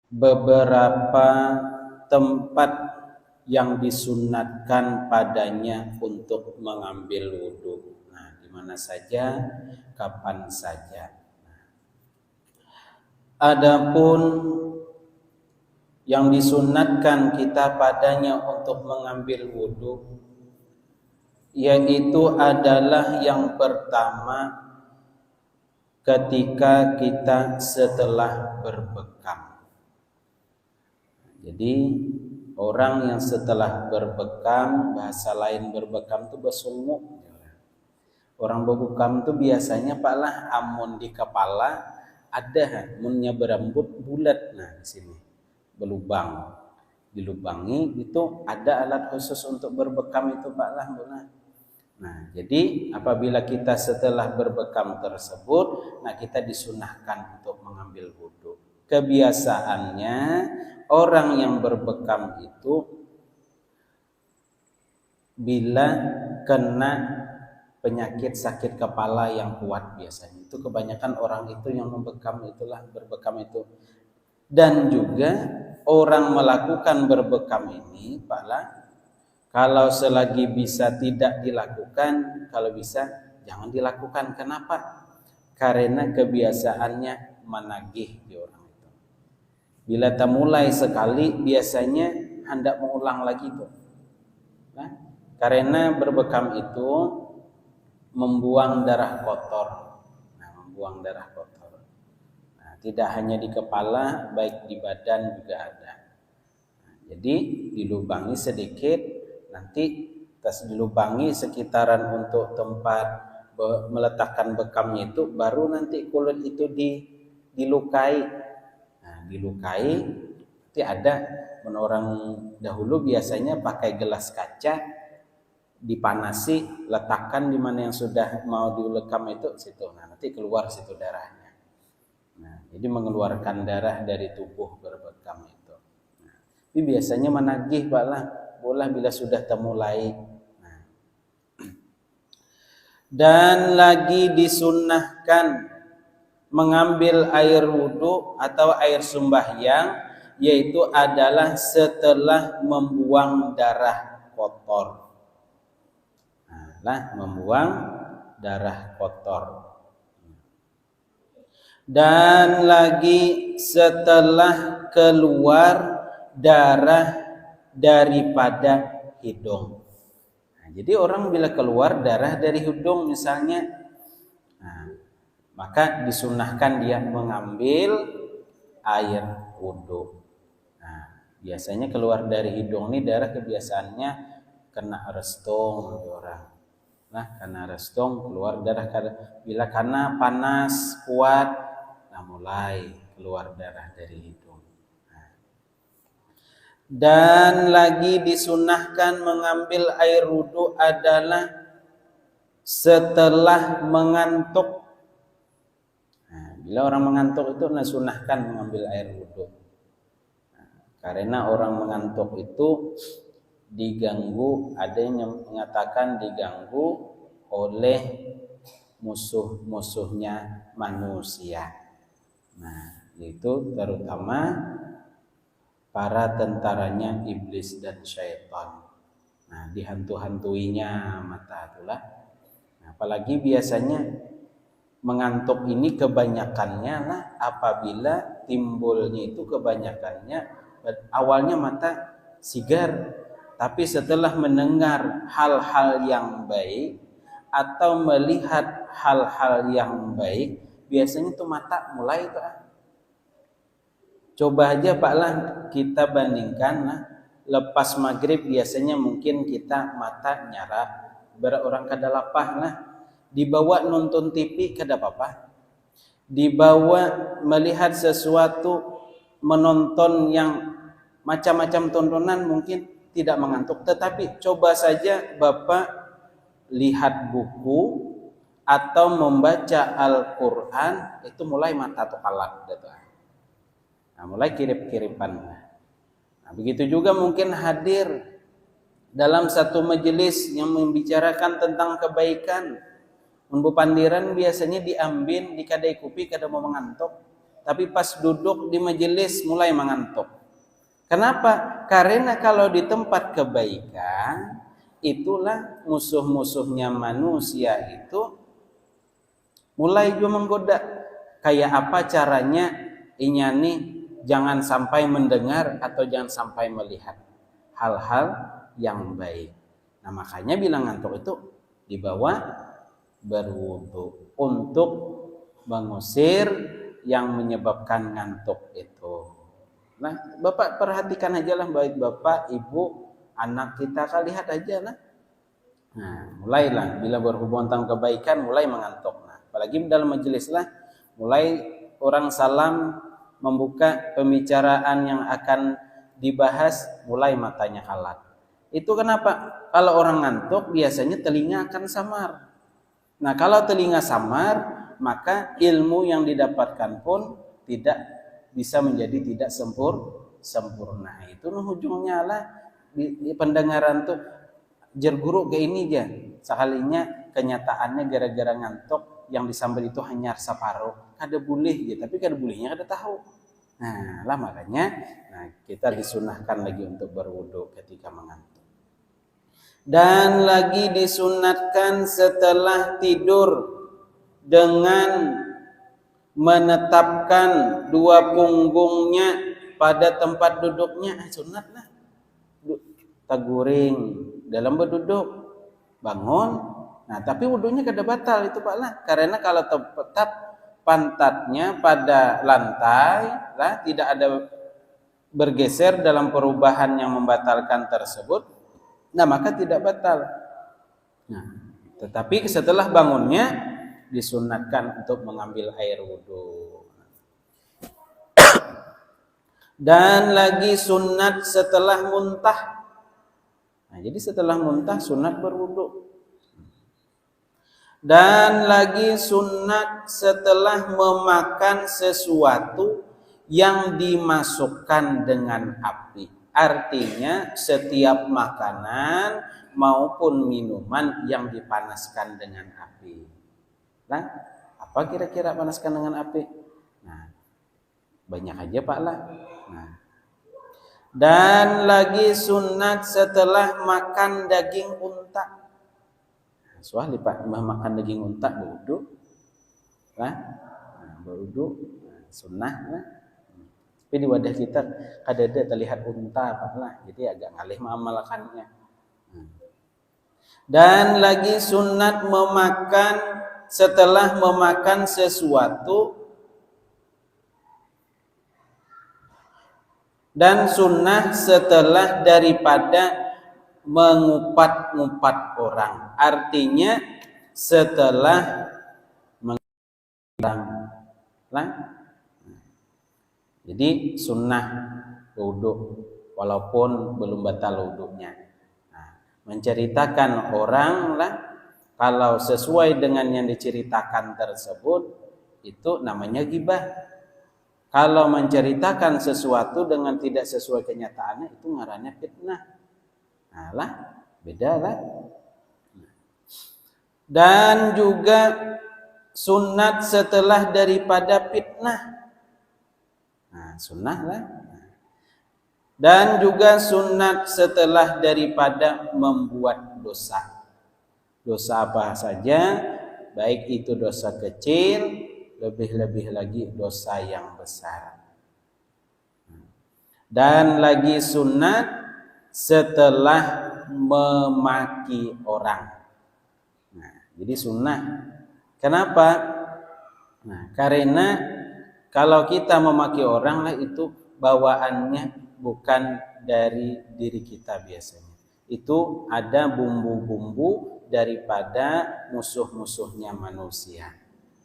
beberapa tempat yang disunatkan padanya untuk mengambil wudhu. Nah, di mana saja, kapan saja. Adapun yang disunatkan kita padanya untuk mengambil wudhu, yaitu adalah yang pertama ketika kita setelah berbekam. Jadi orang yang setelah berbekam, bahasa lain berbekam itu bersumuk. Orang berbekam itu biasanya Pak lah amun di kepala ada munnya berambut bulat. Nah di sini berlubang, dilubangi itu ada alat khusus untuk berbekam itu Pak lah. Nah jadi apabila kita setelah berbekam tersebut, nah kita disunahkan untuk mengambil wudhu. Kebiasaannya orang yang berbekam itu bila kena penyakit sakit kepala yang kuat biasanya, itu kebanyakan orang itu yang membekam itulah berbekam itu. Dan juga orang melakukan berbekam ini Pak lah, kalau selagi bisa tidak dilakukan, kalau bisa jangan dilakukan. Kenapa? Karena kebiasaannya menagih di orang. Bila tak mulai sekali, biasanya hendak mengulang lagi tuh. Nah, karena berbekam itu membuang darah kotor. Nah, membuang darah kotor. Nah, tidak hanya di kepala, baik di badan juga ada. Nah, jadi dilubangi sedikit, nanti tas dilubangi sekitaran untuk tempat meletakkan bekamnya itu, baru nanti kulit itu dilukai. Dilukai, nanti ada orang dahulu biasanya pakai gelas kaca, dipanasi, letakkan di mana yang sudah mau dilekam itu situ. Nah, nanti keluar situ darahnya. Nah, jadi mengeluarkan darah dari tubuh berbekam itu. Nah, ini biasanya menagih Pak lah, bola bila sudah termulai. Nah. Dan lagi disunnahkan mengambil air wudhu atau air sembahyang, yaitu adalah setelah membuang darah kotor. Nah, membuang darah kotor. Dan lagi setelah keluar darah daripada hidung. Nah, jadi orang bila keluar darah dari hidung misalnya, maka disunahkan dia mengambil air wudhu. Nah, biasanya keluar dari hidung ini darah kebiasaannya kena restung orang. Nah, karena restung keluar darah bila karena panas kuat, nah mulai keluar darah dari hidung. Nah. Dan lagi disunahkan mengambil air wudhu adalah setelah mengantuk. Bila orang mengantuk itu disunahkan mengambil air wudhu. Karena orang mengantuk itu diganggu, ada yang mengatakan diganggu oleh musuh-musuhnya manusia. Nah, itu terutama para tentaranya iblis dan syaitan. Nah, dihantu-hantuinya mata itulah. Nah, apalagi biasanya mengantuk ini kebanyakannya lah apabila timbulnya itu kebanyakannya awalnya mata sigar, tapi setelah mendengar hal-hal yang baik atau melihat hal-hal yang baik, biasanya itu mata mulai itu. Coba aja Pak lah kita bandingkan lah, lepas maghrib biasanya mungkin kita mata nyara, orang kada lapah lah. Dibawa nonton TV kada apa-apa, dibawa melihat sesuatu, menonton yang macam-macam tontonan mungkin tidak mengantuk. Tetapi coba saja Bapak lihat buku atau membaca Al-Quran, itu mulai mata tuh kalak gitu. Nah, mulai kirip-kiripan. Nah, begitu juga mungkin hadir dalam satu majelis yang membicarakan tentang kebaikan. Mun pandiran biasanya diambil di kadai kopi kada mau mengantuk, tapi pas duduk di majelis mulai mengantuk. Kenapa? Karena kalau di tempat kebaikan, itulah musuh-musuhnya manusia itu mulai juga menggoda. Kayak apa caranya inyani jangan sampai mendengar atau jangan sampai melihat hal-hal yang baik. Nah makanya bilang ngantuk itu dibawa berwudu untuk mengusir yang menyebabkan ngantuk itu. Nah Bapak perhatikan aja lah, baik Bapak, Ibu, anak kita, lihat aja lah. Nah mulailah bila berhubungan tentang kebaikan mulai mengantuk. Nah apalagi dalam majelis lah, mulai orang salam membuka pembicaraan yang akan dibahas, mulai matanya kalat. Itu kenapa? Kalau orang ngantuk biasanya telinga akan samar. Nah kalau telinga samar, maka ilmu yang didapatkan pun tidak bisa menjadi tidak sempurna. Itu ujungnya lah di pendengaran tuh jerguru ke ini aja. Sekalinya kenyataannya gara-gara ngantuk yang disambil itu hanya separuh, kada boleh gitu, tapi kada bolehnya kada tahu. Nah, lah makanya kita disunahkan lagi untuk berwudu ketika mengantuk. Dan lagi disunatkan setelah tidur dengan menetapkan dua punggungnya pada tempat duduknya, sunat lah. Taguring dalam berduduk, bangun. Nah, tapi wudunya kada batal itu Pak lah. Karena kalau tetap pantatnya pada lantai lah, tidak ada bergeser dalam perubahan yang membatalkan tersebut, nah maka tidak batal. Nah, tetapi setelah bangunnya disunatkan untuk mengambil air wudu. Dan lagi sunat setelah muntah. Nah, jadi setelah muntah sunat berwudu. Dan lagi sunat setelah memakan sesuatu yang dimasukkan dengan api. Artinya setiap makanan maupun minuman yang dipanaskan dengan api. Nah, apa kira-kira panaskan dengan api? Nah, banyak aja Pak lah. Nah, dan lagi sunat setelah makan daging unta. Soal Pak makan daging unta berwudu, berwudu sunnah. Tapi di wadah kita kadada terlihat unta Pak lah, jadi agak ngalih mengamalkannya. Dan lagi sunat memakan setelah memakan sesuatu, dan sunnah setelah daripada mengupat-ngupat orang. Artinya setelah menghilang lah. Jadi sunnah wudu walaupun belum batal wudunya. Nah, menceritakan orang lah, kalau sesuai dengan yang diceritakan tersebut itu namanya ghibah. Kalau menceritakan sesuatu dengan tidak sesuai kenyataannya itu ngarannya fitnah. Nah lah, beda lah. Dan juga sunat setelah daripada fitnah. Nah, sunnah lah. Dan juga sunat setelah daripada membuat dosa. Dosa apa saja, baik itu dosa kecil, lebih-lebih lagi dosa yang besar. Dan lagi sunat setelah memaki orang. Nah, jadi sunnah. Kenapa? Nah, karena kalau kita memaki orang lah itu bawaannya bukan dari diri kita biasanya. Itu ada bumbu-bumbu daripada musuh-musuhnya manusia.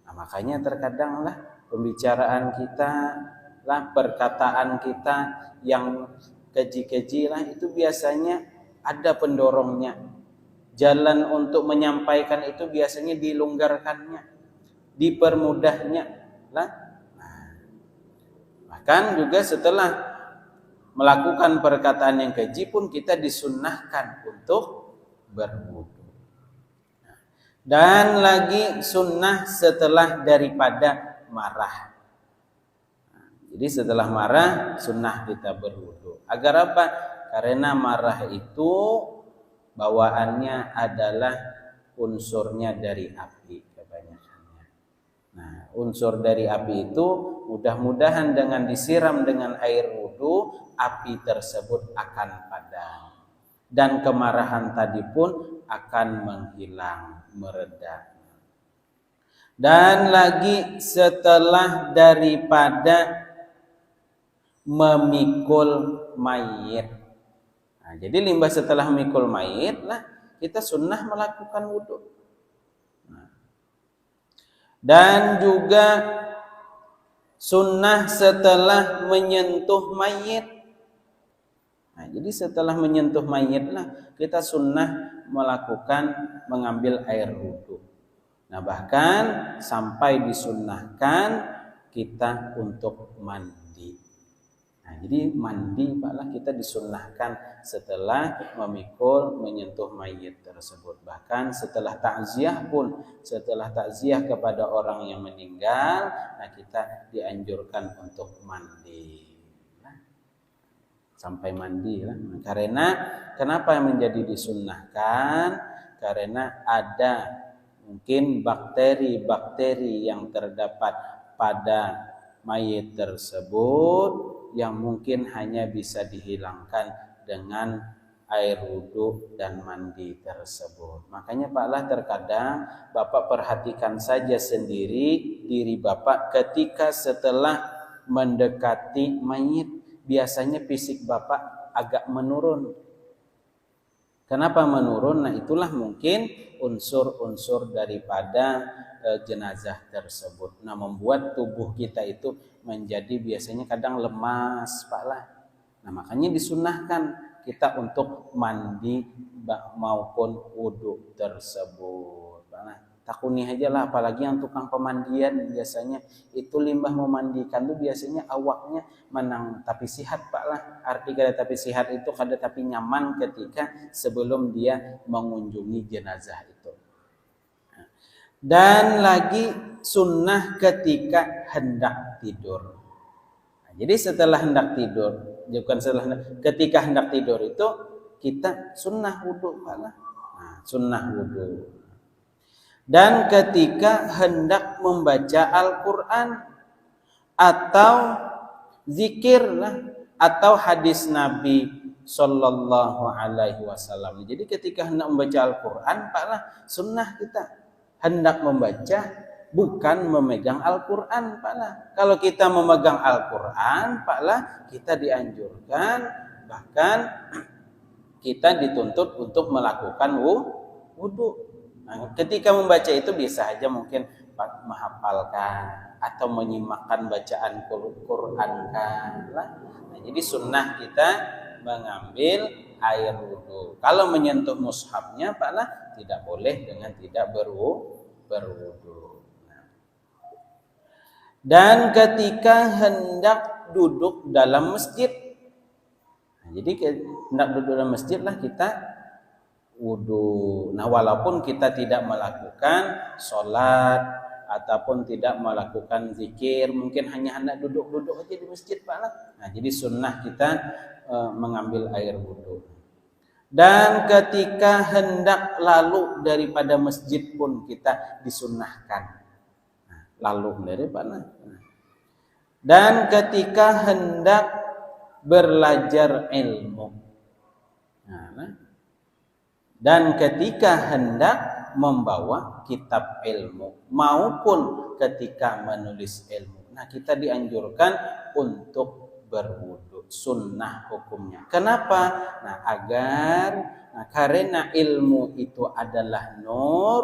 Nah, makanya terkadang lah pembicaraan kita lah, perkataan kita yang keji-keji lah itu biasanya ada pendorongnya. Jalan untuk menyampaikan itu biasanya dilonggarkannya, dipermudahnya lah. Nah, bahkan juga setelah melakukan perkataan yang keji pun kita disunnahkan untuk berwudu. Dan lagi sunnah setelah daripada marah. Jadi setelah marah sunnah kita berwudu. Agar apa? Karena marah itu bawaannya adalah unsurnya dari api kebanyakannya. Nah, unsur dari api itu mudah-mudahan dengan disiram dengan air wudu, api tersebut akan padam. Dan kemarahan tadi pun akan menghilang, mereda. Dan lagi setelah daripada memikul mayit. Nah, jadi limbah setelah memikul mayit lah kita sunnah melakukan wudu. Nah, dan juga sunnah setelah menyentuh mayit. Nah, jadi setelah menyentuh mayit lah kita sunnah melakukan mengambil air wudu. Nah, bahkan sampai disunnahkan kita untuk mandi. Nah, jadi mandi Paklah kita disunnahkan setelah memikul menyentuh mayit tersebut. Bahkan setelah takziah pun, setelah takziah kepada orang yang meninggal, nah kita dianjurkan untuk mandi. Nah, sampai mandi lah. Karena kenapa menjadi disunnahkan? Karena ada mungkin bakteri-bakteri yang terdapat pada mayit tersebut yang mungkin hanya bisa dihilangkan dengan air wudu dan mandi tersebut. Makanya Paklah terkadang Bapak perhatikan saja sendiri diri Bapak ketika setelah mendekati mayit, biasanya fisik Bapak agak menurun. Kenapa menurun? Nah, itulah mungkin unsur-unsur daripada jenazah tersebut. Nah, membuat tubuh kita itu menjadi biasanya kadang lemas, Paklah. Nah, makanya disunnahkan kita untuk mandi maupun wudu tersebut, Paklah. Takuni aja lah, apalagi yang tukang pemandian biasanya itu limbah memandikan tuh biasanya awaknya menang tapi sihat Paklah. Arti kada tapi sihat itu kada tapi nyaman ketika sebelum dia mengunjungi jenazah itu. Dan lagi sunnah ketika hendak tidur. Nah, jadi setelah hendak tidur, bukan setelah ketika hendak tidur itu kita sunnah wudu Paklah. Nah, sunnah wudu. Dan ketika hendak membaca Al-Quran atau zikir lah, atau hadis Nabi Sallallahu Alaihi Wasallam. Jadi ketika hendak membaca Al-Quran, Paklah sunnah kita hendak membaca bukan memegang Al-Quran, Paklah. Kalau kita memegang Al-Quran, Paklah kita dianjurkan, bahkan kita dituntut untuk melakukan wudu. Nah, ketika membaca itu bisa aja mungkin menghafalkan atau menyimakkan bacaan Quran kan. Nah, jadi sunnah kita mengambil air wudu. Kalau menyentuh mushafnya Paklah tidak boleh dengan tidak berwudu. Nah. Dan ketika hendak duduk dalam masjid. Nah, jadi hendak duduk dalam masjid lah kita wudu. Nah, walaupun kita tidak melakukan sholat ataupun tidak melakukan zikir, mungkin hanya hendak duduk-duduk aja di masjid Paklah. Nah, jadi sunnah kita mengambil air wudu. Dan ketika hendak lalu daripada masjid pun kita disunnahkan. Nah, lalu daripada. Dan ketika hendak belajar ilmu. Nah, dan ketika hendak membawa kitab ilmu maupun ketika menulis ilmu. Nah, kita dianjurkan untuk berwudu, sunnah hukumnya. Kenapa? Nah, karena ilmu itu adalah nur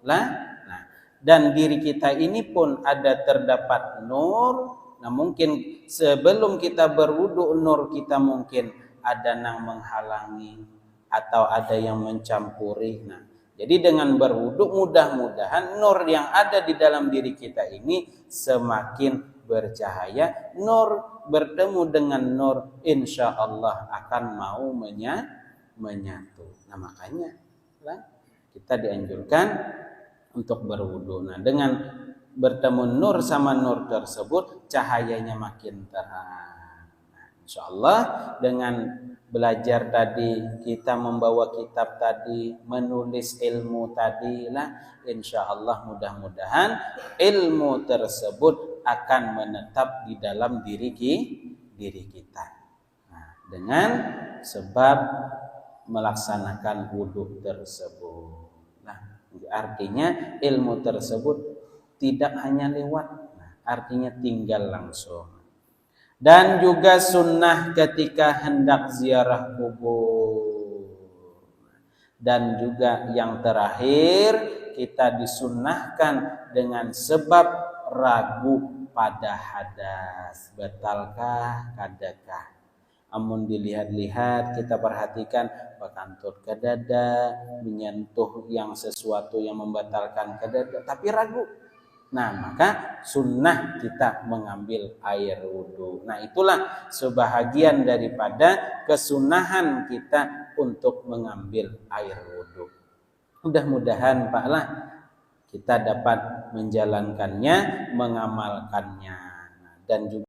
lah. Nah, dan diri kita ini pun ada terdapat nur. Nah, mungkin sebelum kita berwudu nur kita mungkin ada yang menghalangi atau ada yang mencampuri. Nah, jadi dengan berwudu mudah-mudahan nur yang ada di dalam diri kita ini semakin bercahaya. Nur bertemu dengan nur, insya Allah akan mau menyatu. Nah, makanya kita dianjurkan untuk berwudu. Nah, dengan bertemu nur sama nur tersebut, cahayanya makin terang. Nah, insya Allah dengan belajar tadi, kita membawa kitab tadi, menulis ilmu tadi lah, insya Allah mudah-mudahan ilmu tersebut akan menetap di dalam diri kita. Nah, dengan sebab melaksanakan wudhu tersebut. Nah, artinya ilmu tersebut tidak hanya lewat, nah, artinya tinggal langsung. Dan juga sunnah ketika hendak ziarah kubur. Dan juga yang terakhir, kita disunnahkan dengan sebab ragu pada hadas, batalkah kadakah. Amun dilihat-lihat, kita perhatikan bakantut ke dada, menyentuh yang sesuatu yang membatalkan ke dada, tapi ragu. Nah, maka sunnah kita mengambil air wudhu. Nah, itulah sebahagian daripada kesunahan kita untuk mengambil air wudhu. Mudah-mudahan Pak lah kita dapat menjalankannya, mengamalkannya, dan juga